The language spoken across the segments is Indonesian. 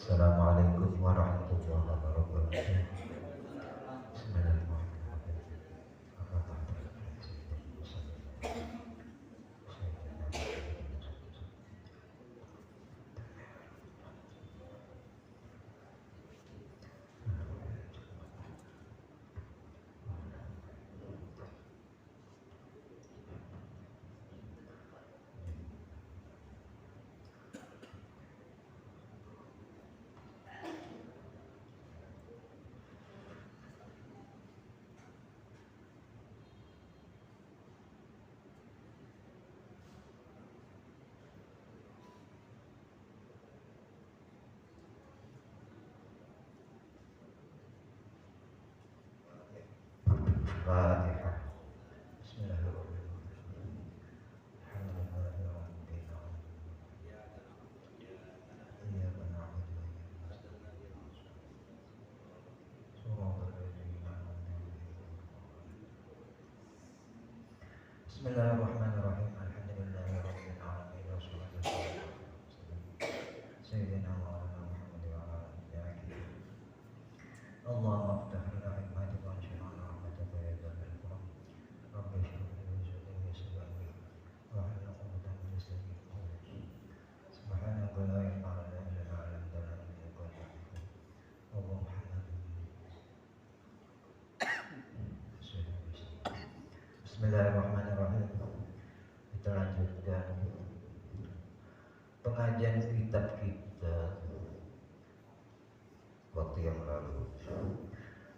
Assalamualaikum warahmatullahi wabarakatuh. Bismillahirrahmanirrahim. Fatihah. Bismillahirrahmanirrahim. Alhamdulillahi rabbil alamin. Iyyaka na'budu wa iyyaka nasta'in. Shiratal ladzina an'amta 'alaihim. Bismillahirrahmanirrahim. Alhamdulillahi rabbil alamin. Wassalatu wassalamu ala sayyidina Maulana Muhammad wa ala alihi. Allahumma iftah lana hikmatika wa anshurna rahmataka ya dzal karam. Rabbi shrah li sadri wa yassir li amri wahlul 'uqdatam min lisani yafqahu qawli. Subhanaka la ilma lana illa ma 'allamtana innaka antal 'alim. Allahumma Bismillahirrahmanirrahim. Kita lanjutkan pengajian kitab kita waktu yang lalu.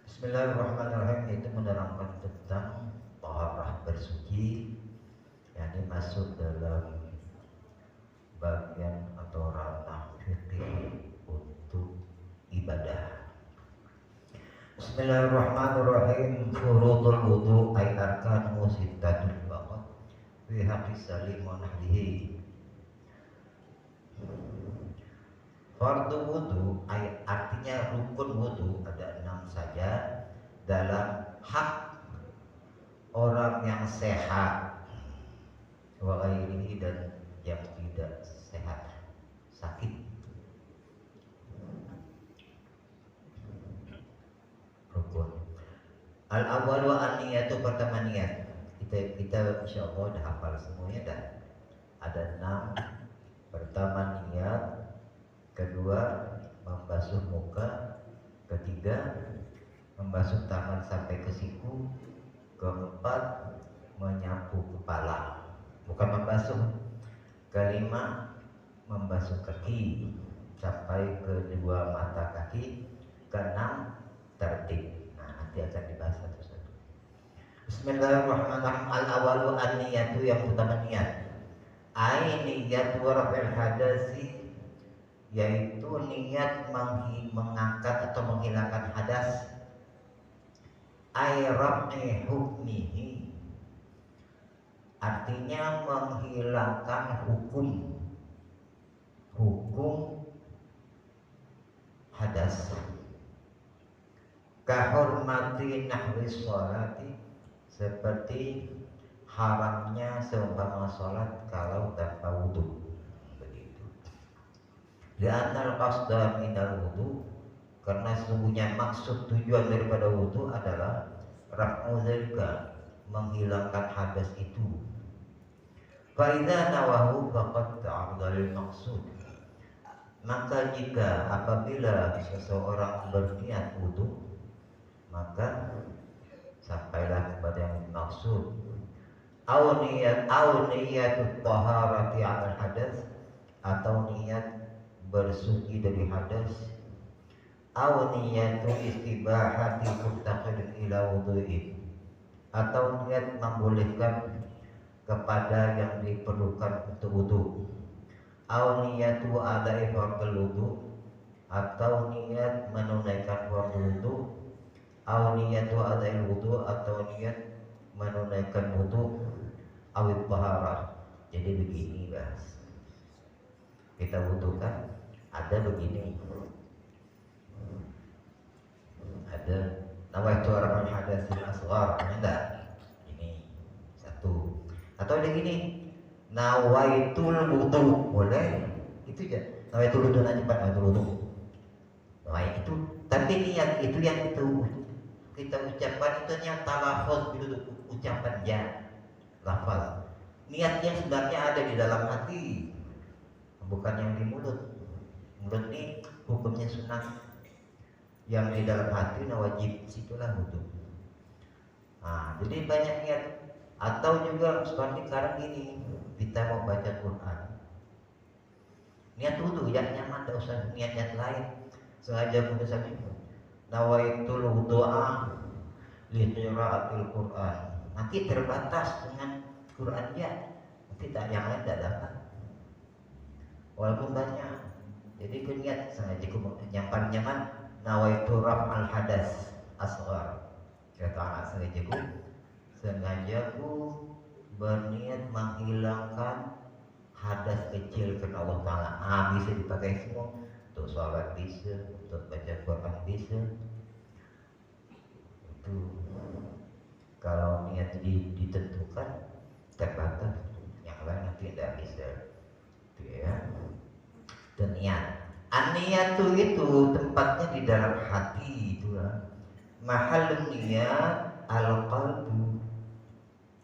Bismillahirrahmanirrahim, itu menerangkan tentang taharah bersuci, yakni masuk dalam bagian atau ranah fikih untuk ibadah. Bismillahirrahmanirrahim. Furudul wudu ay arkanuhu sittatul faqat fi haqqis salim wa nahlihi. Fardu wudu ay artinya rukun wudu ada 6 saja dalam hak orang yang sehat wa ghairihi dan yang tidak sehat, sakit. Rukun. Al-awwal wa an-niyatu, pertama niat. Kita insyaallah udah hafal semuanya dah. Ada 6. Pertama niat, kedua membasuh muka, ketiga membasuh tangan sampai ke siku, keempat menyapu kepala, bukan membasuh, kelima membasuh kaki sampai kedua mata kaki, keenam tertib. Nah, nanti akan dibahas satu-satu. Bismillahirrahmanirrahim. Al-awwalu an-niyatu, yang pertama niat. Ai niyat warfil hadasi, yaitu niat mengangkat atau menghilangkan hadas. Ai raf'i hukmihi, artinya menghilangkan hukum hadas. Kahormati nahwi sholati, seperti haramnya seumpama sholat kalau tanpa wudu. Begitu. Li'annal qasda minal wudu, karena sesungguhnya maksud tujuan daripada wudu adalah raf'u dzalika, menghilangkan hadas itu. Fa idza nawahu faqad ta'addal maksud, maka jika apabila seseorang berniat wudu, maka sampailah kepada yang dimaksud. Au niyatut taharati 'alal hadas, atau niat bersuci dari hadas. Au niyatu istibahati muftaqidin ila wudu'in, atau niat membolehkan kepada yang diperlukan untuk wudu. Au niyatu adai fardhu wudu, atau niat menunaikan fardhu wudu. Au niyatu adai wudu, atau niat menunaikan wudu. Awit taharah. Jadi begini guys, kita wudu kan ada begini, ada nawaitu raf'al hadatsil asghar, ada ini satu. Atau ada gini, nawaitul wudu, boleh itu aja. Nawaitul wudu aja, Pak, nawaitul wudu. Nah itu, tapi niat itu yang kita ucapkan itu yang talafuz itu ucapan ya, lafaz. Niatnya sebenarnya ada di dalam hati, bukan yang di mulut. Mulut ini hukumnya sunnah, yang di dalam hati nah wajib, situlah wudhu. Nah, jadi banyak niat. Atau juga seperti sekarang ini kita mau baca Quran, niat wudhu ya nyaman, tidak usah niat-niat lain. Sengaja punya saja nawaitul wudu'a li qiraatil Quran. Nanti terbatas dengan Qurannya, nanti tak yang lain tidak dapat. Walaupun banyak. Jadi niat sengaja yang paling nyaman nawaitu raf'al hadas asghar. Kata anak sengaja ku berniat menghilangkan hadas kecil karena Allah Ta'ala. Bisa dipakai semua, untuk sholat bisa, untuk baca Quran bisa. Itu kalau niat ditentukan terbatas, yang lain nanti tidak bisa. Itu ya. Dan niat, an-niyatu itu tempatnya di dalam hati, itulah mahal niat al-qalbu,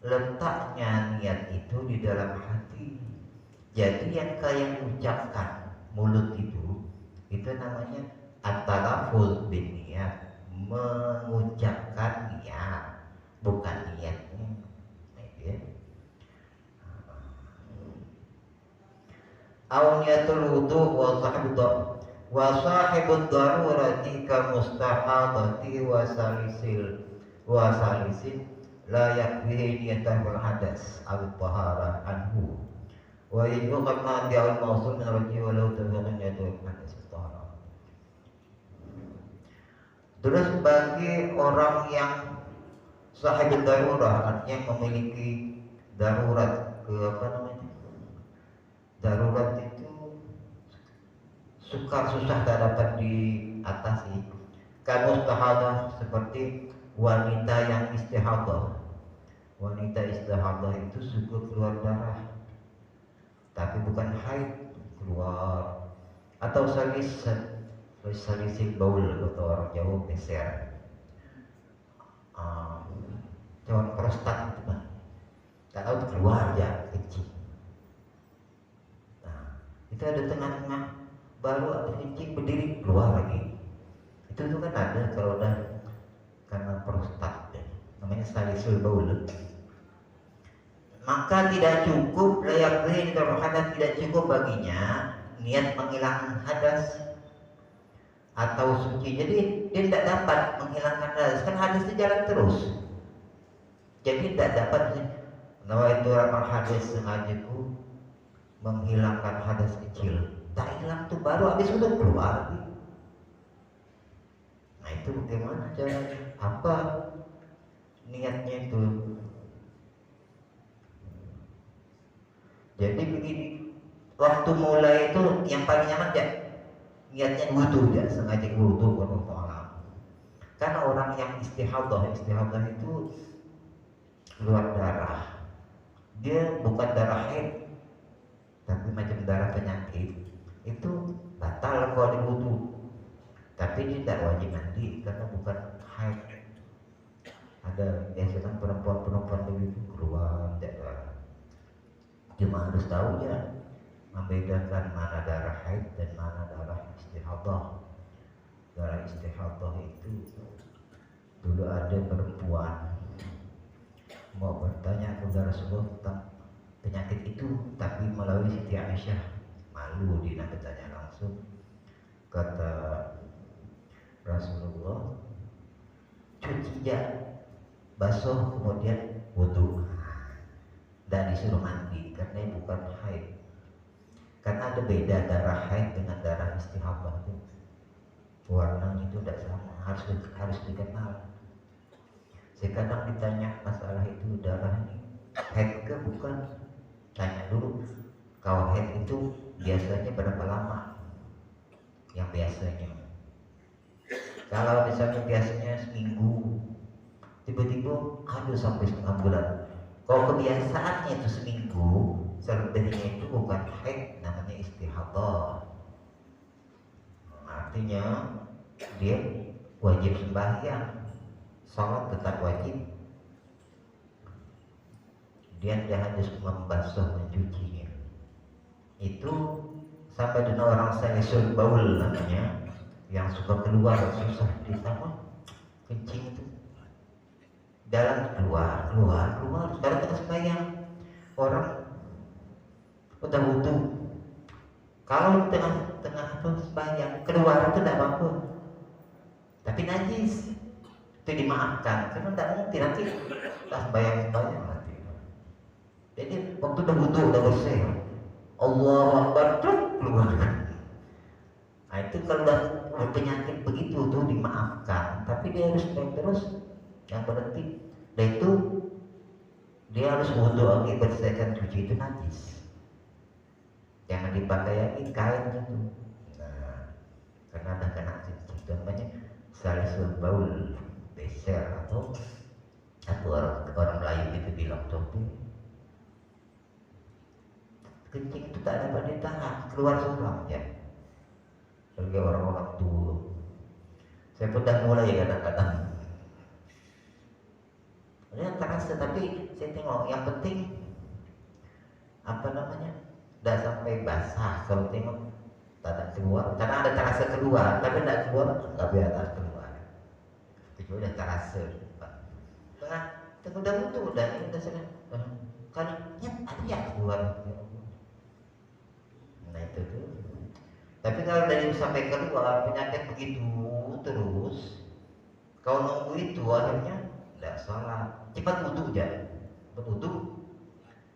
letaknya niat itu di dalam hati. Jadi yang kalian ucapkan mulut itu namanya at-talaffuz bin niat, mengucapkan niat, bukan niatnya. Nah, itu ya. Au niatul wudu wa sahibud darurati ka mustahadati wa salisin la yakfihi niyatul hadas aw tahara anhu wa yuqamma di'al mawsul min rajul walau tabiqan niyatul hadas tahara. Terus bagi orang yang sahibud darurah, artinya memiliki darurat, ke apa namanya, darurat itu susah tak dapat diatasi. Kamu istihadah, seperti wanita yang istihadah. Wanita istihadah itu suka keluar darah, tapi bukan haid, keluar. Atau salisil baul, atau orang Jawa beser, cawan prostat itu kan, tak tahu keluar ya kecil. Itu ada tengah-tengah, baru ada kencing berdiri keluar lagi. Itu tuh kan ada kalau udah karena prostat, namanya salisul baul. Maka tidak cukup layak kalau hadas, tidak cukup baginya niat menghilangkan hadas atau suci. Jadi dia tidak dapat menghilangkan hadas, kan hadas itu jalan terus. Jadi tidak dapat nawaitu raf'al hadas, sengajaku menghilangkan hadas kecil. Tak hilang tuh baru habis udah keluar. Nah itu bagaimana caranya? Apa niatnya itu? Jadi begini, waktu mulai itu yang paling nyaman ya niatnya wudhu, ya sengaja wudhu Allah. Karena orang yang istihadah itu keluar darah, dia bukan darah haid, tapi macam darah penyakit, itu batal kalau diwudu. Tapi dia tidak wajib mandi karena bukan haid. Ada biasanya perempuan begitu keluar darah. Cuma harus tahu ya, membedakan mana darah haid dan mana darah istihadah. Darah istihadah itu, dulu ada perempuan mau bertanya kepada Rasulullah tentang penyakit itu, tapi melalui Siti Aisyah, malu dia nak bertanya langsung. Kata Rasulullah, cuci ya, basuh kemudian wudu, dan disuruh mandi karena bukan haid. Karena ada beda darah haid dengan darah istihadah itu, warnanya itu tidak sama, harus dikenal. Kadang ditanya masalah itu, darah ini haid ke bukan, tanya dulu. Kalau haid itu biasanya berapa lama? Yang biasanya, kalau misalnya biasanya seminggu, tiba-tiba ada sampai setengah bulan. Kalau kebiasaannya itu seminggu, selebihnya itu bukan haid, namanya istihadah. Artinya dia wajib sembahyang, sholat tetap wajib, dia harus membasuh mencucinya. Itu sampai dengan orang salisul baul namanya, yang suka keluar susah ditambah kencing itu, dalam keluar sekarang kita sembahyang, orang udah wudhu, kalau tengah apa sembahyang keluar itu tidak apa-apa, tapi najis itu dimaafkan karena tidak mungkin nanti tak sembahyang nanti. Jadi waktu udah wudhu udah bersih, Allah Akbar keluar. Nah itu kalau udah penyakit begitu tuh dimaafkan, tapi dia harus terus yang berarti, dan itu dia harus wudhu lagi, bersihkan, cuci, itu najis, jangan dipakai lagi kain itu. Nah karena ada kena cincin, namanya salisul baul, beser atau orang Melayu itu bilang topi. Kencing itu tak dapat ditahan, keluar seorang ya. Sebagai orang-orang tua, saya pun dah mulai kadang-kadang. Ini terasa, tapi saya tengok yang penting apa namanya, tidak sampai basah. Kalau tengok tak ada keluar, karena ada terasa keluar, tapi tidak keluar, nggak biar keluar. Itu udah terasa. Tengah udah butuh, udah sudah. Kalau ada yang keluar. Nah itu tuh. Tapi kalau dari sampai keluar penyakit begitu terus, kau nunggu itu akhirnya tidak salah. Cepat wudhu aja, berwudhu,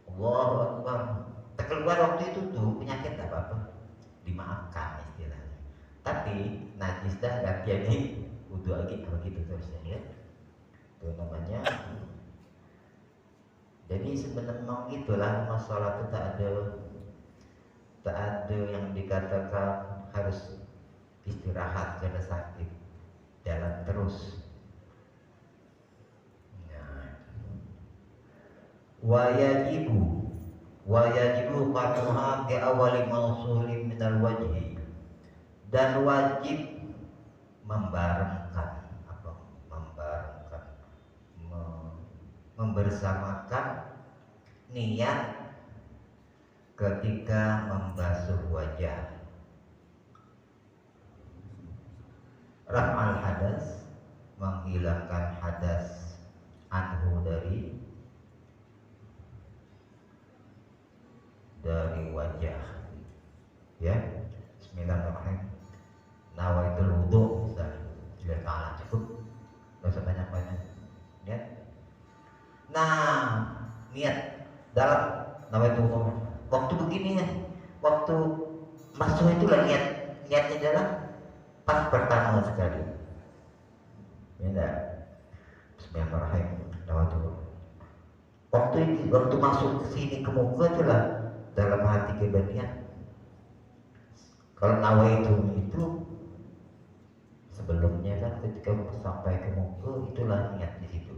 Allahu Akbar. Terkeluar waktu itu tuh penyakit tak apa-apa, dimaafkan istilahnya. Tapi najis dah gantian nih wudhu lagi begitu terusnya ya. Itu namanya. Jadi sebenarnya gitulah, masalah itu tak ada yang dikatakan harus istirahat karena sakit, jalan terus. Wajibu qat'uha bi awali mausulin minal wajhi, dan wajib membersamakan niat ketika membasuh wajah. Raf'al hadas, menghilangkan hadas, anhu dari wajah ya. Bismillahirrahmanirrahim. Nawaitul wudu, sudah ta'ala cukup, gak usah banyak-banyak niat. Nah niat dalam nawaitul wudu waktu begini ya, waktu masuk itulah niatnya adalah pas pertama sekali ya. Bismillahirrahmanirrahim. Waktu masuk ke sini ke muka itulah dalam hati kita niat. Kalau itu sebelumnya kan ketika sampai ke muka itulah niat di situ.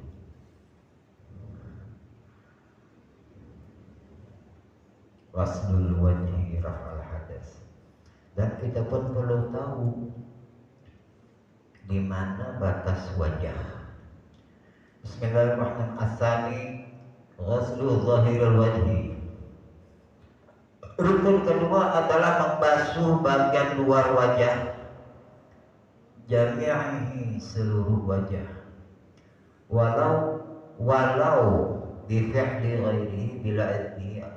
Waslul wajhi raf'al hadas. Dan kita pun perlu tahu di mana batas wajah. Bismillahirrahmanirrahim. Asani ghuslu zahirul wajhi. Rukun kedua adalah membasuh bagian luar wajah, jami'i, seluruh wajah, walau bi fi'li ghairihi bila idnihi,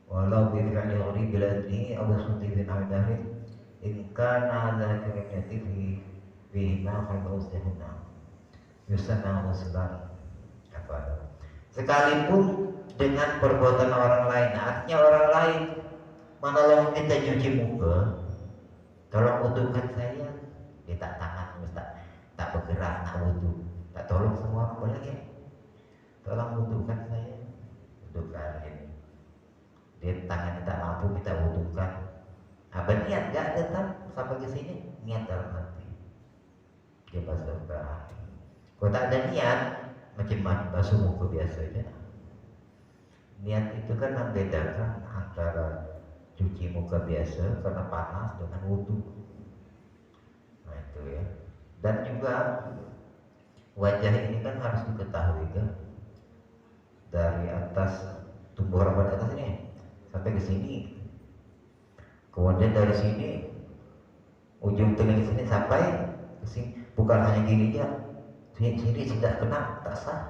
walau bi fi'li ghairihi bila idnihi Abu Suti bin Abdahri in kana zakirin fihi ma fa'usihuna yusana muslan. Sekalipun dengan perbuatan orang lain, artinya orang lain menolong kita cuci muka, tolong wudhukan saya, dia tak tangan, tak bergerak nak wudhu, tak tolong semua boleh ya, tolong wudhukan saya, wudhukan ini, dia tangan tak mampu kita wudhukan. Apa niat gak tetap sampai ke sini, niat dalam hati, dia basuh hati. Kalau tak ada niat, macam basuh muka biasanya. Niat itu kan membedakan antara cuci muka biasa karena panas dengan wudhu. Nah itu ya. Dan juga wajah ini kan harus diketahui kan, dari atas tumbuh rambut atas ini sampai ke sini, kemudian dari sini ujung telinga sini sampai ke sini, bukan hanya gini aja, sini tidak kena tak sah.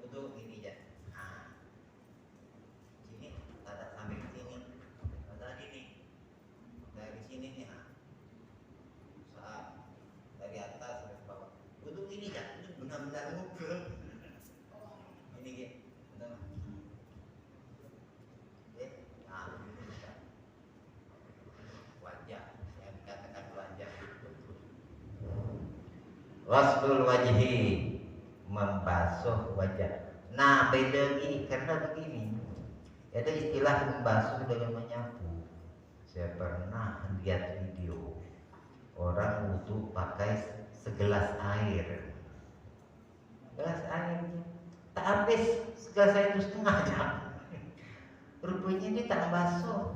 Untuk ini aja, nah, sini ada sampai ke sini, ada ini dari sini nih, saat dari atas sampai ke bawah, untuk ini aja, itu benar-benar ngumpul. Ini gitu, benar. Nah, ini bisa. Wajah, saya katakan wajah. Wasdul wajhi, membasuh wajah. Nah beda gini, karena begini, ada istilah membasuh dengan menyapu. Saya pernah lihat video orang wudhu pakai segelas air, gelas airnya tak habis, segelas air itu setengah jam. Rupanya dia tak basuh,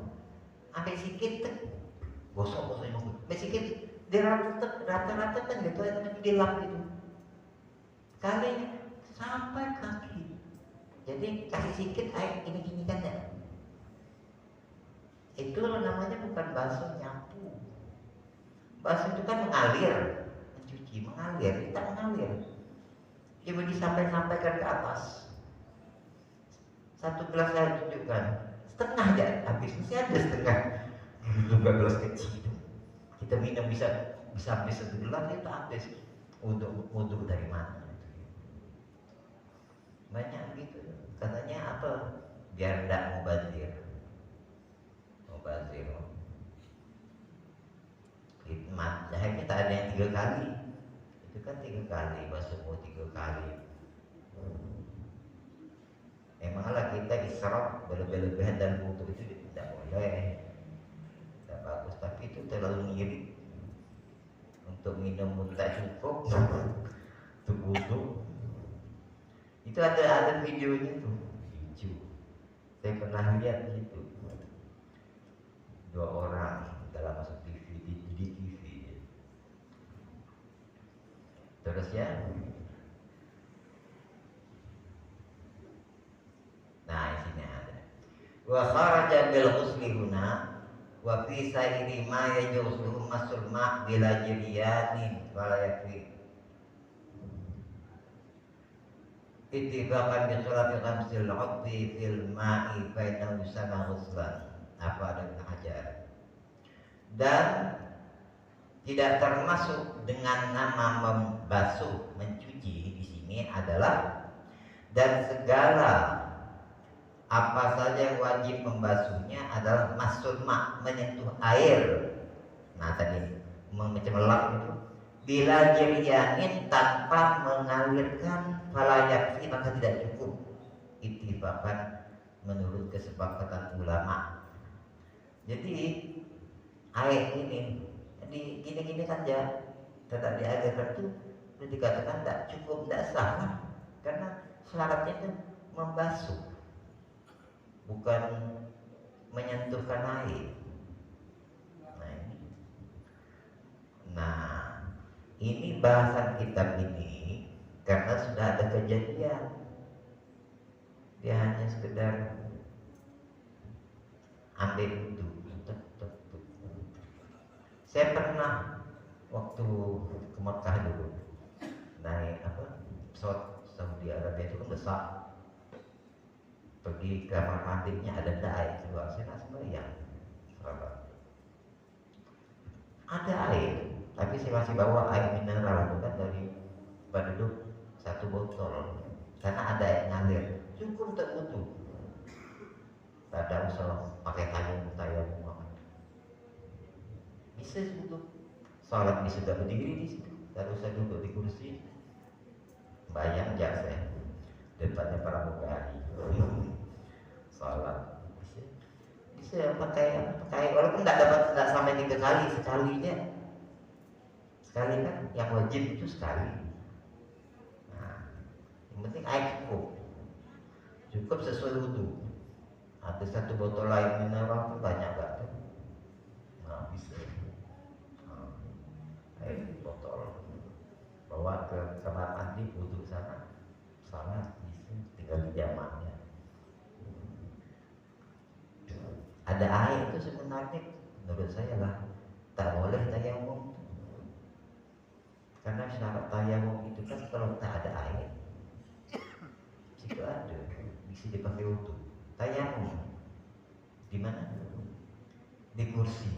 sampai sikit, gosok sampai sikit. Dia rata-rata kan gitu, tapi dilap itu kalinya sampai kaki. Jadi kasih sikit air gini kan ya. Itu namanya bukan basuh, nyapu. Basuh itu kan mengalir, mencuci, mengalir, kita mengalir. Coba disampaikan ke atas. Satu gelas air tunjukkan, setengah aja habis, masih ada setengah. Juga gelas kecil. Kita minum bisa habis satu gelas, itu habis. Untuk dari mana? Banyak gitu. Katanya apa? Biar tidak mubazir. Akhirnya tak ada yang 3 kali. Itu kan 3 kali, basuh 3 kali. Emanglah kita israf berlebihan dan wudhu itu tidak boleh, tidak bagus. Tapi itu terlalu ngirit. Untuk minum pun tak cukup, untuk wudhu. Itu ada videonya tuh, video. Saya pernah lihat itu. 2 orang dalam masuk TV di TV. Terus ya. Nah, di sini ada. Wa kharaja bil ghusli huna wa fi sa'iri ma yajuzu masul ma' bila jiriyanin wala yakfi. Ittifaqan bi khilafil khamsil 'udwi fil ma'i fa innahu yusama ghuslan. Apa ada hajar. Dan tidak termasuk dengan nama membasuh, mencuci di sini adalah, dan segala apa saja yang wajib membasuhnya adalah masul ma', menyentuh air. Nah tadi mencemelak itu, bila jiriyanin tanpa mengalirkan, fala yakfi, maka tidak cukup. Ittifaqan menurut kesepakatan ulama. Jadi air ini gini saja tidak diajarkan itu dikatakan tidak cukup, tidak sah, karena syaratnya itu membasuh, bukan menyentuhkan air. Nah ini bahasan kitab ini karena sudah ada kejadian, dia hanya sekedar ambil itu. Saya pernah waktu ke Mekah dulu naik pesawat Saudi Arabia itu kan besar, pergi ke kamar mandinya ada air keluar, saya sembahyang sahabat, ada air, tapi saya masih bawa air mineral itu kan dari penduduk 1 botol, karena ada air ngalir cukup untuk wudhu, tak ada usah pakai tayamum. Bisa wudhu, sholat bisa sudah berdiri di situ, tak usah duduk di kursi. Bayang aja saya depannya para mubari, sholat bisa pakai walaupun tidak sampai 3 kali, sekali kan yang wajib itu sekali. Nah, yang penting air cukup sesuai wudhu. Ada 1 botol air mineral itu banyak banget. Nah, bisa. itu sebenarnya menurut saya lah tak boleh tayamum. Karena syarat tayamum itu kan kalau tak ada air, situ ada bisa dipakai wudhu. Tayamum di mana? Di kursi,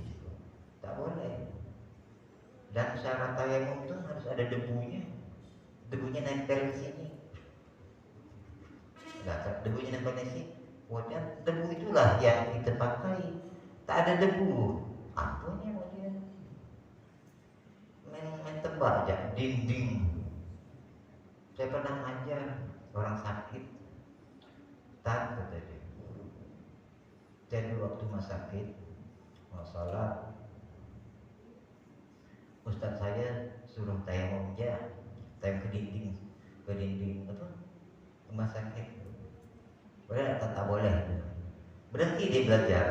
tak boleh. Dan syarat tayamum itu harus ada debunya. Debunya nempel di sini. Enggak, debunya nempel di sini. Kemudian debu itulah yang kita pakai. Tak ada debu, apanya kemudian main tebak aja dinding. Saya pernah ngajar orang sakit, tak kata dia. Jadi waktu mas sakit, masalah ustaz saya suruh tayamum aja, tayamum ke dinding apa? Rumah sakit. Boleh atau tak boleh? Berhenti dia belajar.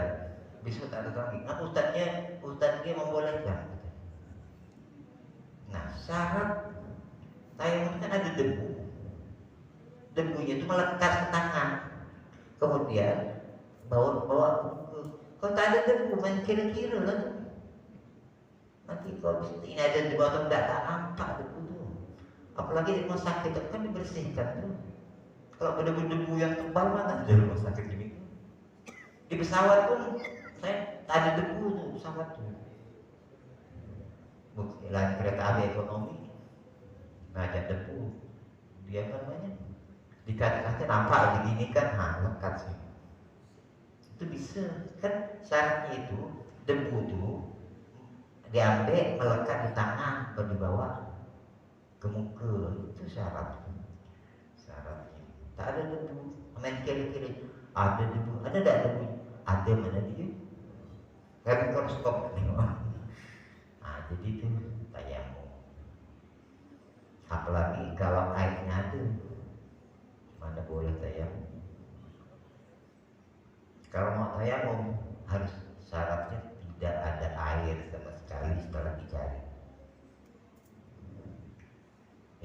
Besok tak ada lagi. Nah ustaznya membolehkan. Nah syarat tayamum kan ada debu. Debunya itu melekat ke tangan. Kemudian bawa ke. Kalau tak ada debu, main kira-kira lah. Nanti kalau ini ada debu atau tidak tak nampak debu tu. Apalagi di rumah sakit kan dibersihkan tu. Kalau ada debu yang tebal mana ada rumah sakit ini. Di pesawat pun saya tak ada debu tu pesawat tu. Lain kereta api ekonomi, nggak ada debu. Dia apa namanya? Dikasih nampak begini kan, lekat sih. Itu bisa kan syaratnya itu debu itu diambil melekat di tangan atau dibawa ke muka, itu syaratnya. Tak ada debu, main kiri-kiri. Ada debu, ada tak debu? Ada mana dia? Kayak mikroskop tengok. Jadi itu tayamum. Apalagi kalau airnya ada, mana boleh tayamum. Kalau mau tayamum harus syaratnya tidak ada air sama sekali setelah dicari.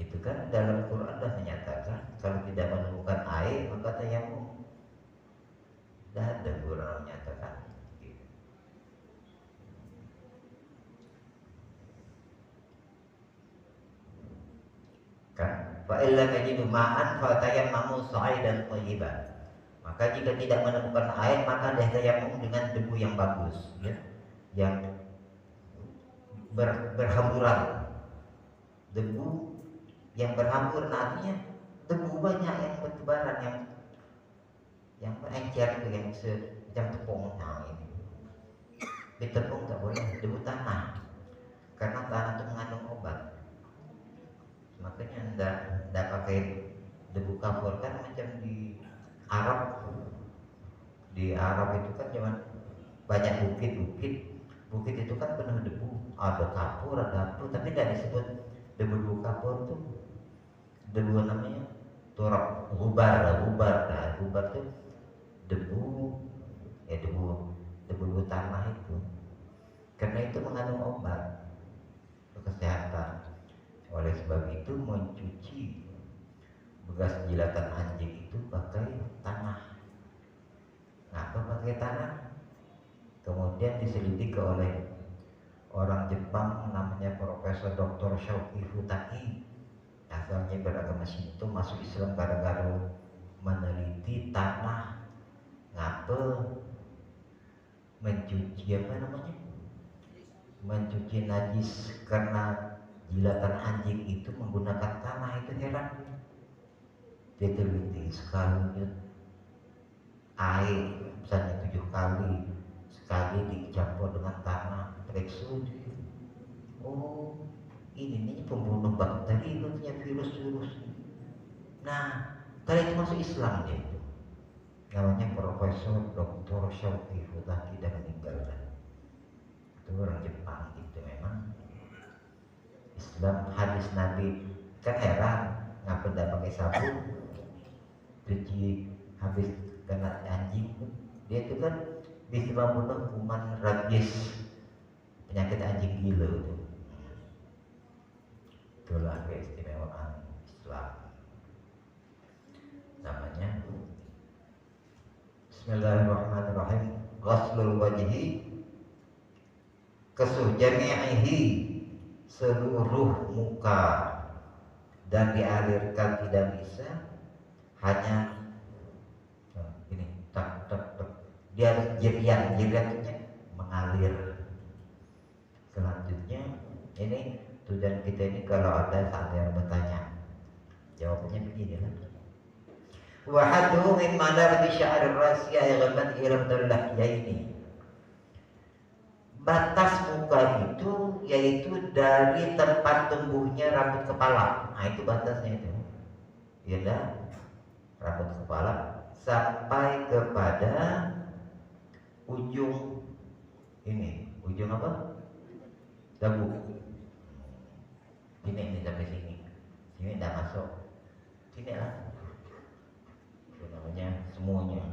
Itu kan dalam Quran sudah menyatakan kalau tidak menemukan air maka tayamum. Dah ada Quran menyatakan gitu. Kan fa illa tajidu ma'an fa tayammamu sa'idan thayyiban. Maka jika tidak menemukan air maka dah tayamum dengan debu yang bagus ya. Yang berhamburan. Debu yang berhamburan artinya debu banyak yang bertebaran yang encer itu yang macam tepung. Nah ini di tepung tak boleh, debu tanah karena tanah itu mengandung obat. Makanya ndak pakai debu kapur kan macam di Arab itu kan cuman banyak bukit itu kan penuh debu, ada kapur ada apa, tapi tidak disebut debu kapur tuh debu namanya turab gubar. Nah gubar tuh debu tanah itu, karena itu mengandung obat untuk kesehatan. Oleh sebab itu mencuci bekas jilatan anjing itu pakai tanah. Ngapa pakai tanah? Kemudian diselidiki oleh orang Jepang namanya Profesor Dr. Shoki Futaki. Asalnya beragama Shinto, masuk Islam gara-gara meneliti tanah. Ngapa mencuci najis karena jilatan anjing itu menggunakan tanah. Itu heran. Dia teliti sekali air misalnya 7 kali, sekali dicampur dengan tanah, periksa. Oh ini pembunuh bakteri, punya virus. Nah kali itu masuk Islam dia itu. Namanya Profesor Dr. Shoki Futaki, dan meninggal. Itu orang Jepang gitu. Memang Islam, hadis Nabi kan heran, ngapa tidak pakai sabun cuci habis kena anjing. Dia itu kan bisa membunuh kuman rabies, penyakit anjing gila itu. Itulah keistimewaan Islam. Namanya Bismillahirrahmanirrahim. ghaslul wajhi kesuh jami'ihi seluruh muka, dan dialirkan tidak bisa hanya ini tak tak tak, dia harus jiriannya mengalir. Selanjutnya ini tujuan kita ini kalau ada saat yang bertanya jawabannya begini lah. Wa haddu min madar bi sya'rir rasi ayatan ila dalahyaini. Batas muka itu yaitu dari tempat tumbuhnya rambut kepala. Nah itu batasnya itu. Ya dah, rambut kepala sampai kepada ujung ini. Ujung apa? Dagu. Ini sampai sini. Sini tidak masuk. Sini lah. Itu namanya semuanya.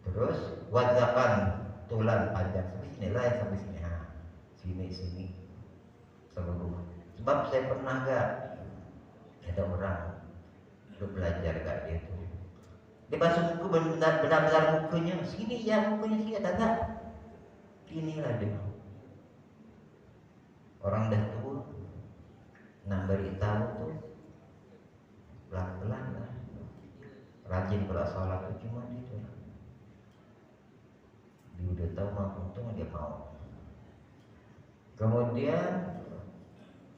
Terus wajakan tulang panjang sampai sini lah, sampai sini. Nah, sini seluruh. Sebab saya pernah gak ada orang udah belajar gak dia tuh. Dia basuh muka benar-benar mukanya sini ya, mukanya sini ada gak? Inilah dia. Orang dah tua, nak beritahu tuh pelan-pelan lah. Rajin kalau sholat itu cuma itu. Dia udah tahu mau untung dia mau. Kemudian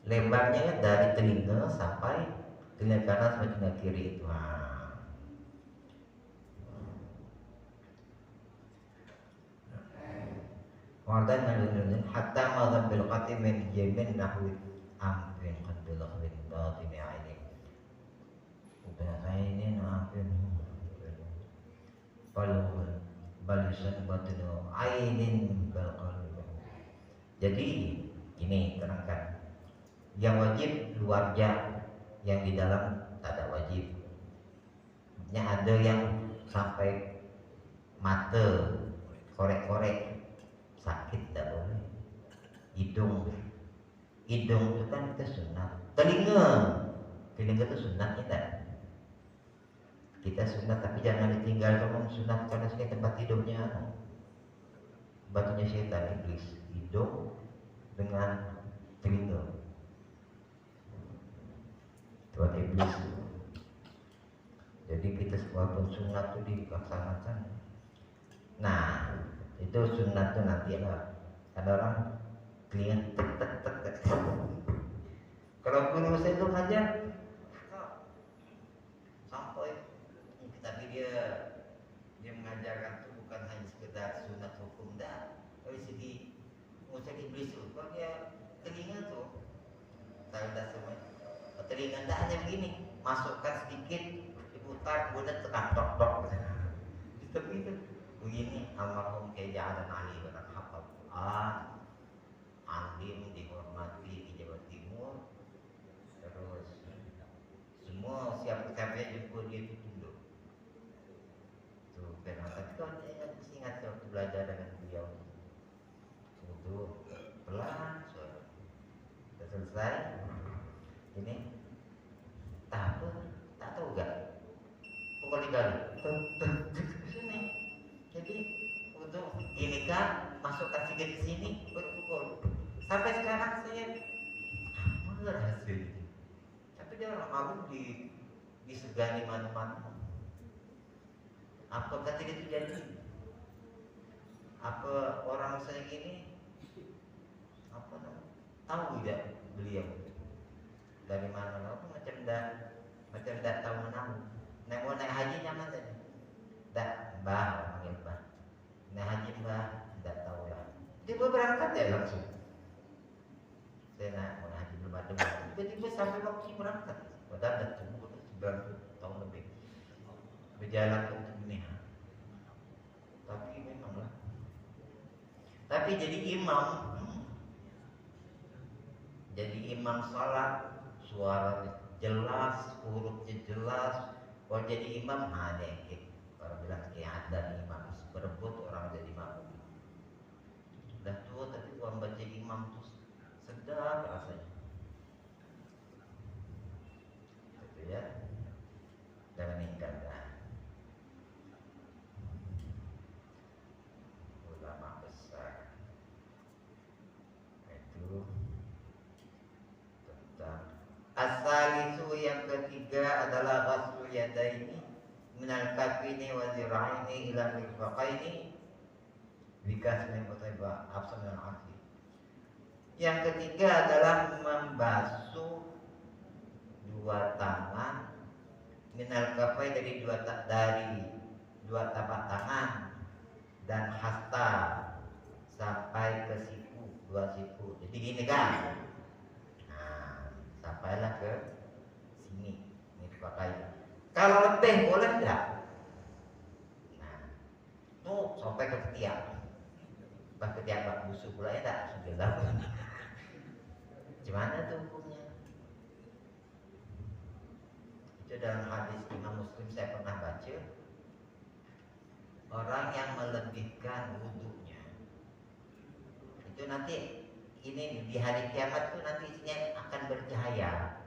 lebarnya dari telinga sampai telinga kanan sampai telinga kiri itu. Wadan menunjukkan hatta madhab bil qatim min jamin nahwi amrin qad bil akhrin batin aini. Udah saya ini nafin balisan batinu ainin bal qalbi. Jadi ini terangkan. Yang wajib luarnya, yang di dalam tak ada wajib. Ada yang sampai mata korek-korek sakit tak boleh. Hidung itu kan kita sunat. Telinga itu sunatnya tak. Kita sunat tapi jangan ditinggal kalau sunat karena sini tempat tidurnya batunya setan iblis. Hidung dengan telinga buat iblis. Jadi kita walaupun sunat itu dilaksanakan. Nah itu sunat tuh nanti ada orang kalian tek. Kalau guru saya itu ngajar sampai tapi dia mengajarkan itu bukan hanya sekedar sunat hukum dah. Dari segi musik iblis itu kalau dia telinga tuh saya dah semua telinga dah hanya begini, masukkan sedikit diputar kemudian tekan dok seperti itu. Begini almarhum Kiai Ja'adan Ali berkata hafal Quran, alim dihormati di Jawa Timur, terus semua siapa-siapa jumpa dia itu tunduk. Tuh karena tapi kan saya ingat waktu belajar dengan beliau itu pelan sudah selesai ini tak tahu gak pukul 3 kali sini. Jadi untuk ini kan masukkan sedikit ke sini berpukul. Sampai sekarang saya apa hasilnya? Tapi dia orang mabuk disegani mana-mana. Apakah tidak terjadi? Apa orang saya gini apa namanya? Tahu tidak beliau dari mana? Apa macam dah tahu menahu. Mau naik haji nyaman tadi. Tak bah panggil bah. Naik haji bah tidak tahu lah. Dia berangkat ya langsung. Saya mau haji belum ada. Tiba-tiba sampai waktu berangkat. Padahal dah tunggu 90 tahun lebih. Berjalan untuk ini. Tapi memanglah. Tapi jadi imam salat, suara jelas, hurufnya jelas. Kalau jadi imam ada orang bilang kayak ada imam berebut orang jadi imam. Sudah tua tapi kalau baca imam itu sedap rasanya. Gitu ya. Jangan ingkar. minal kafini wa zira'ini ila mirfaqaini bikasmin mutaiba absan al afi. Yang ketiga adalah membasuh dua tangan minal kafai dari dua tapak tangan dan hasta sampai ke siku, dua siku. Jadi gini kan, nah sampailah ke sini, ini dipakai. Kalau lebih boleh enggak? Nah, tuh sampai ke ketiak. Pas ketiak bak busuk pula ya tak sudah. Gimana tuh hukumnya? Itu dalam hadis Imam Muslim saya pernah baca. Orang yang melebihkan wudhunya itu nanti ini di hari kiamat tuh nanti isinya akan bercahaya.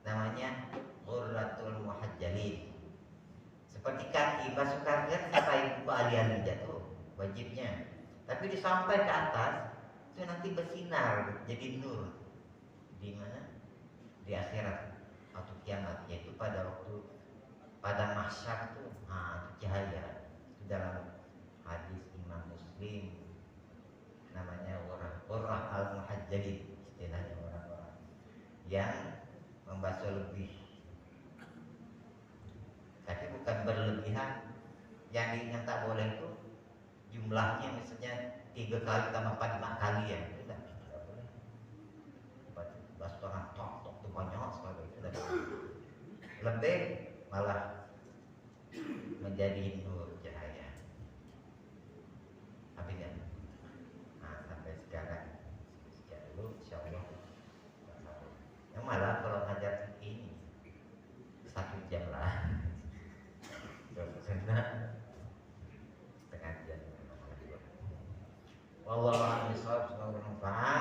Namanya Qurratul Muhajjalin. Seperti kaki basuh kaki kan sampai ali-ali jatuh wajibnya. Tapi disampai ke atas itu nanti bersinar jadi nur. Di mana? Di akhirat atau kiamat, yaitu pada mahsyar itu cahaya. Itu dalam hadis Imam Muslim namanya Qurrah al-Muhajjalin, istilahnya orang-orang yang membasuh lebih, tapi bukan berlebihan. Yang tak boleh itu jumlahnya misalnya 3 kali tambah 5 kali ya, itu tidak boleh. Basuh tangan tok tuh banyak sekali, itu tidak boleh. Lebih malah menjadi nur cahaya. Amin ya. Nah, sampai sekarang dulu insyaallah. Yang malah kalau ngajar ini 1 jam lah. Setengah jam. Wallahu a'lam bishawab. Semoga bermanfaat.